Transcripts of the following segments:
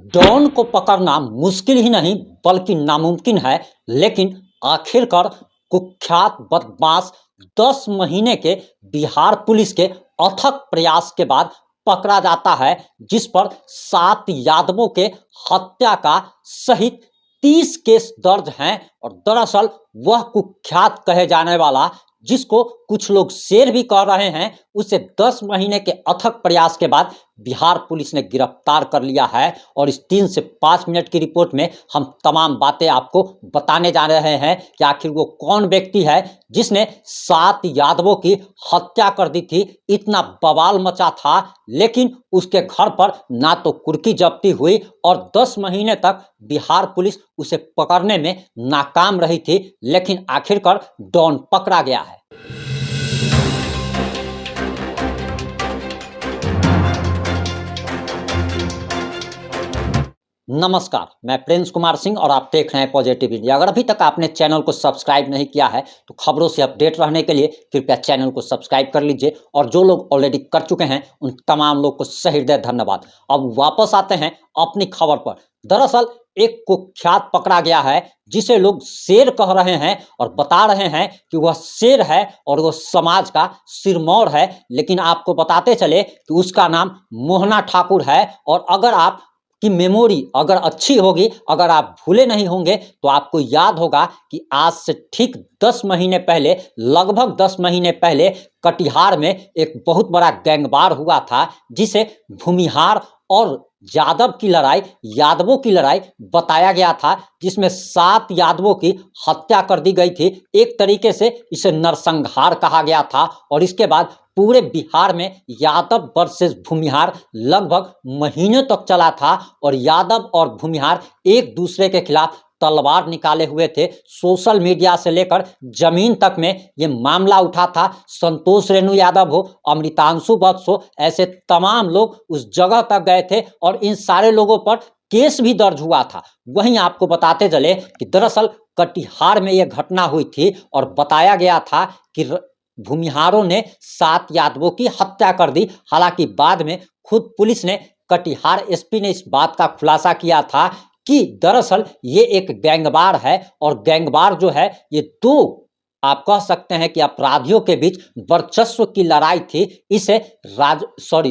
Don को पकड़ना मुश्किल ही नहीं बल्कि नामुमकिन है, लेकिन आखिरकार कुख्यात बदमाश 10 महीने के बिहार पुलिस के अथक प्रयास के बाद पकड़ा जाता है, जिस पर 7 यादवों के हत्या का सहित 30 केस दर्ज हैं। और दरअसल वह कुख्यात कहे जाने वाला, जिसको कुछ लोग शेर भी कह रहे हैं, उसे 10 महीने के अथक प्रयास के बाद बिहार पुलिस ने गिरफ्तार कर लिया है। और इस 3 से 5 मिनट की रिपोर्ट में हम तमाम बातें आपको बताने जा रहे हैं कि आखिर वो कौन व्यक्ति है जिसने 7 यादवों की हत्या कर दी थी। इतना बवाल मचा था, लेकिन उसके घर पर ना तो कुर्की जब्ती हुई और 10 महीने तक बिहार पुलिस उसे पकड़ने में नाकाम रही थी, लेकिन आखिरकार डॉन पकड़ा गया है। नमस्कार, मैं प्रिंस कुमार सिंह और आप देख रहे हैं पॉजिटिव इंडिया। अगर अभी तक आपने चैनल को सब्सक्राइब नहीं किया है तो खबरों से अपडेट रहने के लिए कृपया चैनल को सब्सक्राइब कर लीजिए। और जो लोग ऑलरेडी कर चुके हैं उन तमाम लोग को सही हृदय धन्यवाद। अब वापस आते हैं अपनी खबर पर। दरअसल एक कुख्यात पकड़ा गया है जिसे लोग शेर कह रहे हैं और बता रहे हैं कि वह शेर है और वह समाज का सिरमौर है। लेकिन आपको बताते चले कि उसका नाम मोहना ठाकुर है। और अगर आप की मेमोरी अगर अच्छी होगी, अगर आप भूले नहीं होंगे, तो आपको याद होगा कि आज से ठीक 10 महीने पहले, लगभग 10 महीने पहले कटिहार में एक बहुत बड़ा गैंगवार हुआ था, जिसे भूमिहार और यादव की लड़ाई, यादवों की लड़ाई बताया गया था, जिसमें 7 यादवों की हत्या कर दी गई थी। एक तरीके से इसे नरसंहार कहा गया था। और इसके बाद पूरे बिहार में यादव वर्सेस भूमिहार लगभग महीनों तक चला था। और यादव और भूमिहार एक दूसरे के खिलाफ तलवार निकाले हुए थे। सोशल मीडिया से लेकर जमीन तक में ये मामला उठा था। संतोष रेणु यादव हो, अमृतांशु वत्स हो, ऐसे तमाम लोग उस जगह तक गए थे और इन सारे लोगों पर केस भी दर्ज हुआ था। वहीं आपको बताते चले कि दरअसल कटिहार में यह घटना हुई थी और बताया गया था कि भूमिहारों ने 7 यादवों की हत्या कर दी। हालांकि बाद में खुद पुलिस ने, कटिहार एसपी ने इस बात का खुलासा किया था कि दरअसल ये एक गैंगवार है। और गैंगवार जो है, ये 2 आप कह सकते हैं कि अपराधियों के बीच वर्चस्व की लड़ाई थी। इसे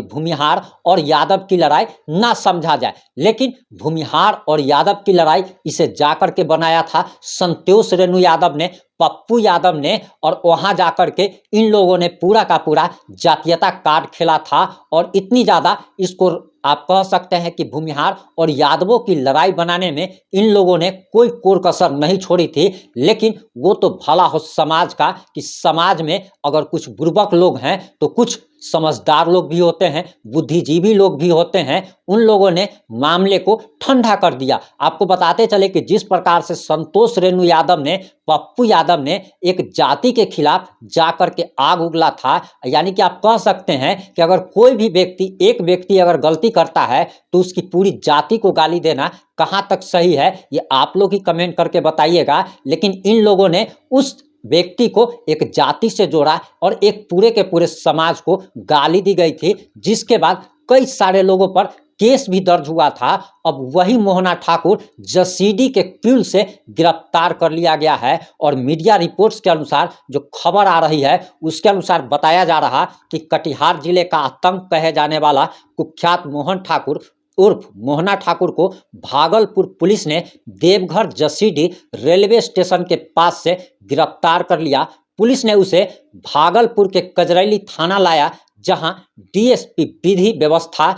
भूमिहार और यादव की लड़ाई ना समझा जाए, लेकिन भूमिहार और यादव की लड़ाई इसे जाकर के बनाया था संतोष रेणु यादव ने, पप्पू यादव ने। और वहां जाकर के इन लोगों ने पूरा का पूरा जातीयता कार्ड खेला था। और इतनी ज्यादा इसको आप कह सकते हैं कि भूमिहार और यादवों की लड़ाई बनाने में इन लोगों ने कोई कोर कसर नहीं छोड़ी थी। लेकिन वो तो भला हो समाज का कि समाज में अगर कुछ बुर्बक लोग हैं तो कुछ समझदार लोग भी होते हैं, बुद्धिजीवी लोग भी होते हैं। उन लोगों ने मामले को ठंडा कर दिया। आपको बताते चले कि जिस प्रकार से संतोष रेणु यादव ने, पप्पू यादव ने एक जाति के खिलाफ जाकर के आग उगला था, यानी कि आप कह सकते हैं कि अगर कोई भी व्यक्ति, एक व्यक्ति अगर गलती करता है तो उसकी पूरी जाति को गाली देना कहाँ तक सही है, ये आप लोग ही कमेंट करके बताइएगा। लेकिन इन लोगों ने उस व्यक्ति को एक जाति से जोड़ा और एक पूरे के पूरे समाज को गाली दी गई थी, जिसके बाद कई सारे लोगों पर केस भी दर्ज हुआ था। अब वही मोहना ठाकुर जसीडीह के पुल से गिरफ्तार कर लिया गया है। और मीडिया रिपोर्ट्स के अनुसार जो खबर आ रही है उसके अनुसार बताया जा रहा कि कटिहार जिले का आतंक कहे जाने वाला कुख्यात मोहन ठाकुर उर्फ मोहना ठाकुर को भागलपुर पुलिस ने देवघर जसीडीह रेलवे स्टेशन के पास से गिरफ्तार कर लिया। पुलिस ने उसे भागलपुर के कजरैली थाना लाया, जहां डीएसपी विधि व्यवस्था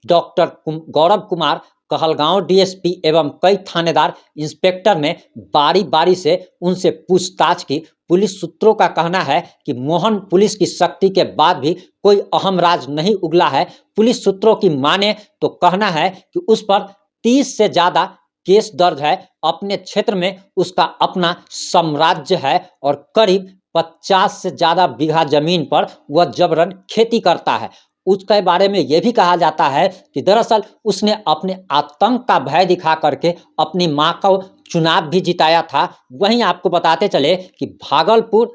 डॉक्टर गौरव कुमार, कहलगांव डीएसपी एवं कई थानेदार इंस्पेक्टर ने बारी बारी से उनसे पूछताछ की। पुलिस सूत्रों का कहना है कि मोहन पुलिस की सख्ती के बाद भी कोई अहम राज नहीं उगला है। पुलिस सूत्रों की माने तो कहना है कि उस पर 30 से ज्यादा केस दर्ज है। अपने क्षेत्र में उसका अपना साम्राज्य है और करीब 50 से ज्यादा बीघा जमीन पर वह जबरन खेती करता है। उसके बारे में यह भी कहा जाता है कि दरअसल उसने अपने आतंक का भय दिखा करके अपनी मां को चुनाव भी जिताया था। वहीं आपको बताते चले कि भागलपुर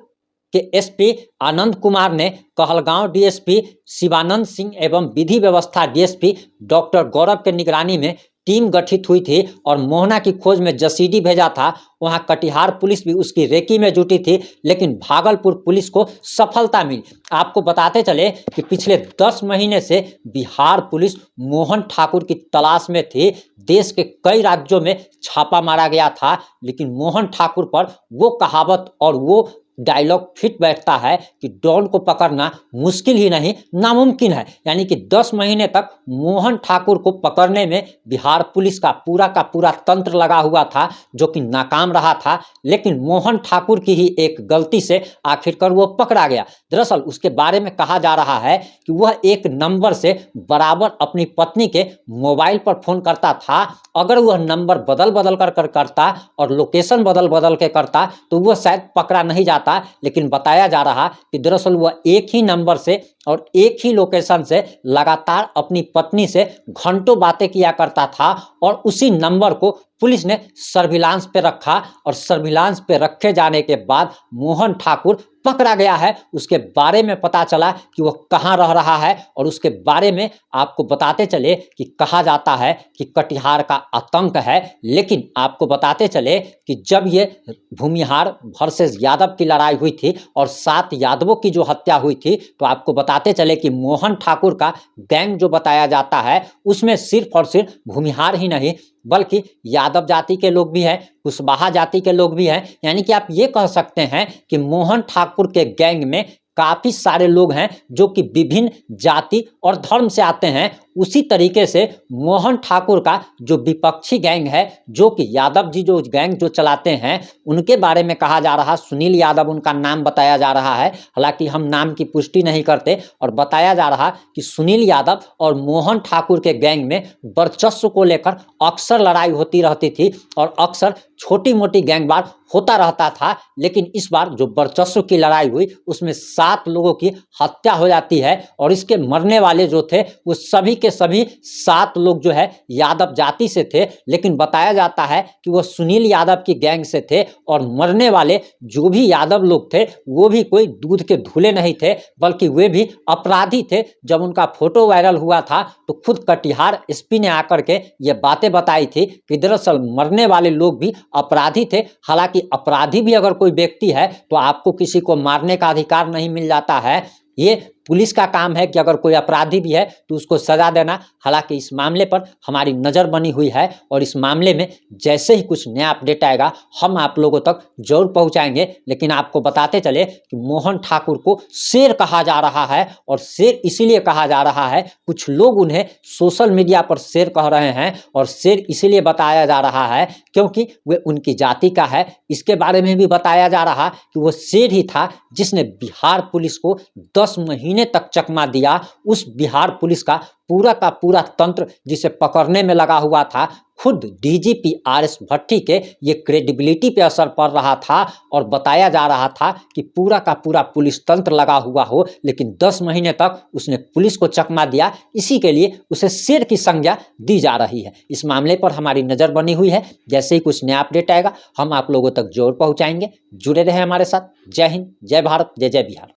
के एसपी आनंद कुमार ने कहलगांव डीएसपी शिवानंद सिंह एवं विधि व्यवस्था डीएसपी डॉक्टर गौरव के निगरानी में टीम गठित हुई थी और मोहना की खोज में जसीडी भेजा था। वहां कटिहार पुलिस भी उसकी रेकी में जुटी थी, लेकिन भागलपुर पुलिस को सफलता मिली। आपको बताते चले कि पिछले 10 महीने से बिहार पुलिस मोहन ठाकुर की तलाश में थी। देश के कई राज्यों में छापा मारा गया था, लेकिन मोहन ठाकुर पर वो कहावत और वो डायलॉग फिट बैठता है कि डॉन को पकड़ना मुश्किल ही नहीं नामुमकिन है। यानी कि 10 महीने तक मोहन ठाकुर को पकड़ने में बिहार पुलिस का पूरा तंत्र लगा हुआ था, जो कि नाकाम रहा था। लेकिन मोहन ठाकुर की ही एक गलती से आखिरकार वो पकड़ा गया। दरअसल उसके बारे में कहा जा रहा है कि वह एक नंबर से बराबर अपनी पत्नी के मोबाइल पर फोन करता था। अगर वह नंबर बदल बदल कर करता और लोकेशन बदल बदल के करता तो वह शायद पकड़ा नहीं जाता। लेकिन बताया जा रहा कि दरअसल वह एक ही नंबर से और एक ही लोकेशन से लगातार अपनी पत्नी से घंटों बातें किया करता था, और उसी नंबर को पुलिस ने सर्विलांस पे रखा, और सर्विलांस पे रखे जाने के बाद मोहन ठाकुर पकड़ा गया है। उसके बारे में पता चला कि वह कहाँ रह रहा है, और उसके बारे में आपको बताते चले कि कहा जाता है कि कटिहार का आतंक है। लेकिन आपको बताते चले कि जब ये भूमिहार वर्सेस यादव की लड़ाई हुई थी और 7 यादवों की जो हत्या हुई थी, तो आपको बताते चले कि मोहन ठाकुर का गैंग जो बताया जाता है उसमें सिर्फ और सिर्फ भूमिहार ही नहीं बल्कि यादव जाति के लोग भी हैं, कुशवाहा जाति के लोग भी हैं। यानी कि आप ये कह सकते हैं कि मोहन ठाकुर के गैंग में काफी सारे लोग हैं जो कि विभिन्न जाति और धर्म से आते हैं। उसी तरीके से मोहन ठाकुर का जो विपक्षी गैंग है, जो कि यादव जी जो गैंग जो चलाते हैं, उनके बारे में कहा जा रहा, सुनील यादव उनका नाम बताया जा रहा है। हालांकि हम नाम की पुष्टि नहीं करते, और बताया जा रहा कि सुनील यादव और मोहन ठाकुर के गैंग में वर्चस्व को लेकर अक्सर लड़ाई होती रहती थी और अक्सर छोटी मोटी गैंगवार होता रहता था। लेकिन इस बार जो वर्चस्व की लड़ाई हुई उसमें 7 लोगों की हत्या हो जाती है, और इसके मरने वाले जो थे वो सभी के सभी 7 लोग जो है यादव जाति से थे। लेकिन बताया जाता है कि वो सुनील यादव की गैंग से थे, और मरने वाले जो भी यादव लोग थे वो भी कोई दूध के धुले नहीं थे, बल्कि वे भी अपराधी थे। जब उनका फोटो वायरल हुआ था तो खुद कटिहार एसपी ने आकर के ये बातें बताई थी कि दरअसल मरने वाले लोग भी अपराधी थे। हालांकि अपराधी भी अगर कोई व्यक्ति है तो आपको किसी को मारने का अधिकार नहीं मिल जाता है। ये पुलिस का काम है कि अगर कोई अपराधी भी है तो उसको सजा देना। हालांकि इस मामले पर हमारी नज़र बनी हुई है, और इस मामले में जैसे ही कुछ नया अपडेट आएगा हम आप लोगों तक जरूर पहुंचाएंगे। लेकिन आपको बताते चले कि मोहन ठाकुर को शेर कहा जा रहा है, और शेर इसीलिए कहा जा रहा है, कुछ लोग उन्हें सोशल मीडिया पर शेर कह रहे हैं, और शेर इसीलिए बताया जा रहा है क्योंकि वे उनकी जाति का है। इसके बारे में भी बताया जा रहा कि वो शेर ही था जिसने बिहार पुलिस को 10 महीने तक चकमा दिया। उस बिहार पुलिस का पूरा तंत्र जिसे पकड़ने में लगा हुआ था, खुद डीजीपी आरएस भट्टी के ये क्रेडिबिलिटी पे असर पड़ रहा था, और बताया जा रहा था कि पूरा का पूरा पुलिस तंत्र लगा हुआ हो, लेकिन 10 महीने तक उसने पुलिस को चकमा दिया। इसी के लिए उसे शेर की संज्ञा दी जा रही है। इस मामले पर हमारी नज़र बनी हुई है। जैसे ही कुछ नया अपडेट आएगा हम आप लोगों तक जरूर पहुंचाएंगे। जुड़े रहे हमारे साथ। जय हिंद, जय भारत, जय जय बिहार।